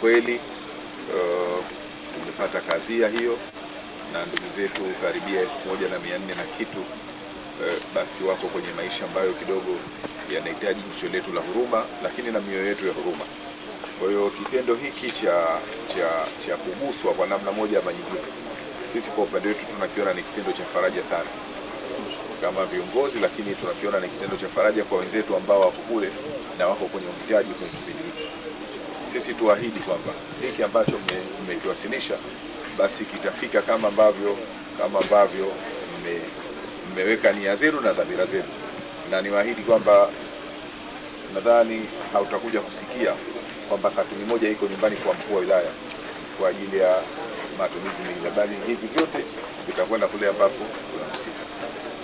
kweli tumepata kadhia hiyo, na ndugu zetu karibia 1400 na kitu basi wako kwenye maisha ambayo kidogo yanahitaji jicho letu la huruma, lakini na mioyo yetu ya huruma. Kwa hiyo kitendo hiki cha kuguswa kwa namna moja ama nyingine, sisi kwa upande wetu tunakiona ni kitendo cha faraja sana kama viongozi, lakini tunakiona ni kitendo cha faraja kwa wenzetu ambao wako kule na wako kwenye uhitaji kwenye kipindi hiki. Sisi tuahidi kwamba hiki ambacho mmekiwasilisha basi kitafika kama ambavyo mmeweka nia zenu na dhamira zenu, na niwaahidi kwamba nadhani hautakuja kusikia kwamba katuni moja iko nyumbani kwa mkuu wa wilaya kwa ajili ya matumizi mengine, bali hivi vyote vitakwenda kule ambapo tunahusika.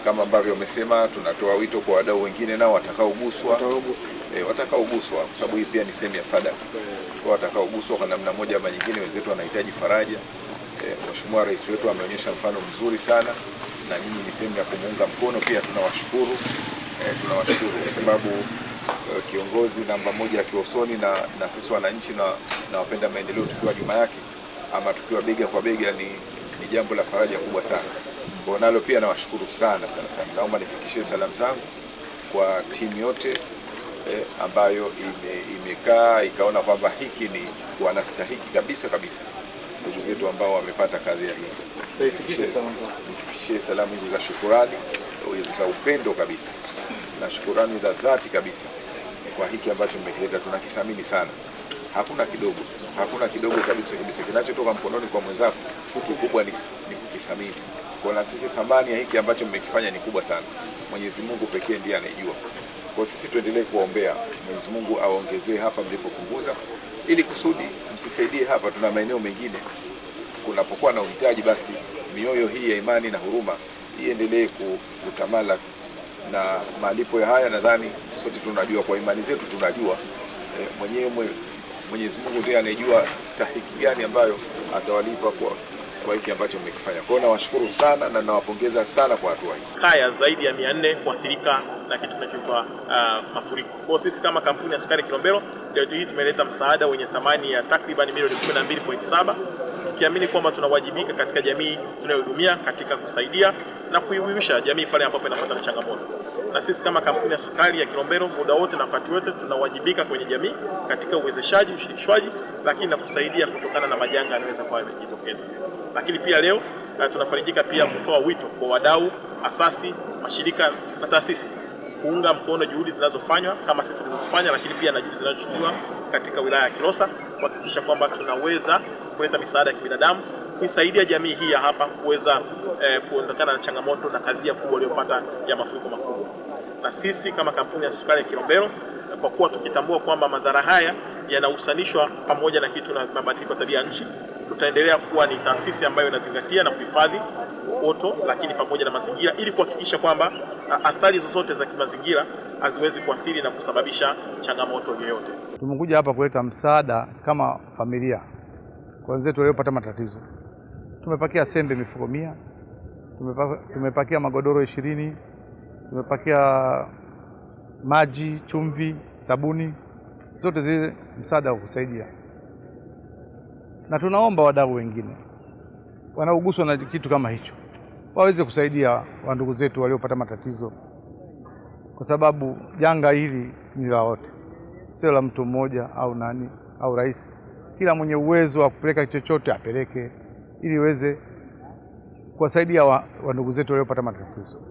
Kama ambavyo umesema, tunatoa wito kwa wadau wengine nao watakaoguswa kwa sababu hii pia ni sehemu ya sadaka. Kwa watakaoguswa kwa namna moja ama nyingine, wenzetu wanahitaji faraja. Mheshimiwa Rais wetu ameonyesha mfano mzuri sana, na nyinyi ni sehemu ya kumuunga mkono. Pia tunawashukuru kwa sababu kiongozi namba moja akiwa usoni na sisi wananchi na wapenda maendeleo tukiwa nyuma yake, ama tukiwa bega kwa bega, ni jambo la faraja kubwa sana. Kwa nalo pia nawashukuru sana. Naomba nifikishie salamu zangu kwa timu yote ambayo imekaa ikaona kwamba hiki ni wanastahiki kabisa ndugu zetu ambao wamepata kazi ya hii. Nifikishie salamu hizi za shukurani, za upendo kabisa, na shukurani za dhati kabisa kwa hiki ambacho mmekileta. Tunakithamini sana, hakuna kidogo kabisa. Kinachotoka mkononi kwa mwenzako kikubwa ni kukithamini. Kwa na sisi thamani ya hiki ambacho mmekifanya ni kubwa sana. Mwenyezi Mungu pekee ndiye anayejua. Kwa sisi tuendelee kuombea Mwenyezi Mungu aongezee hapa mlipopunguza, ili kusudi msisaidie hapa. Tuna maeneo mengine kunapokuwa na uhitaji, basi mioyo hii ya imani na huruma iendelee kutamala, na malipo ya haya nadhani sote tunajua, kwa imani zetu tunajua mwenyewe Mwenyezi Mungu ndiye anayejua stahiki gani ambayo atawalipa kwa hiki ambacho mmekifanya. Kwa hiyo nawashukuru sana na nawapongeza sana kwa hatua hii. Kaya zaidi ya 400 kuathirika na kitu kinachoitwa mafuriko. Kwa sisi kama kampuni ya sukari Kilombero, leo hii tumeleta msaada wenye thamani ya takriban milioni 12.7, tukiamini kwamba tunawajibika katika jamii tunayohudumia katika kusaidia na kuihuisha jamii pale ambapo inapata changamoto. Na sisi kama kampuni ya sukari ya Kilombero, muda wote na wakati wote tunawajibika kwenye jamii katika uwezeshaji, ushirikishwaji, lakini na kusaidia kutokana na majanga yanayoweza kuwa yamejitokeza. Lakini pia leo tunafarijika pia kutoa wito kwa wadau, asasi, mashirika na taasisi kuunga mkono juhudi zinazofanywa kama sisi tulizofanya, lakini pia na juhudi zinazochukuliwa katika wilaya ya Kilosa kuhakikisha kwamba tunaweza kuleta misaada ya kibinadamu kuisaidia jamii hii ya hapa kuweza kuondokana na changamoto na kadhia kubwa iliyopata ya mafuriko makubwa. Na sisi kama kampuni ya sukari ya Kilombero, kwa kuwa tukitambua kwamba madhara haya yanahusanishwa pamoja na kitu na mabadiliko ya tabia nchi, tutaendelea kuwa ni taasisi ambayo inazingatia na kuhifadhi uoto, lakini pamoja na mazingira, ili kuhakikisha kwamba athari zozote za kimazingira haziwezi kuathiri na kusababisha changamoto yoyote. Tumekuja hapa kuleta msaada kama familia kwa wenzetu waliopata matatizo. Tumepakia sembe mifuko 100, tumepakia magodoro 20, tumepakia maji, chumvi, sabuni, zote zile msaada wa kusaidia. Na tunaomba wadau wengine wanaoguswa na kitu kama hicho waweze kusaidia wa ndugu zetu waliopata matatizo, kwa sababu janga hili ni la wote, sio la mtu mmoja au nani au rais. Kila mwenye uwezo wa kupeleka chochote apeleke, ili iweze kuwasaidia wa ndugu zetu waliopata matatizo.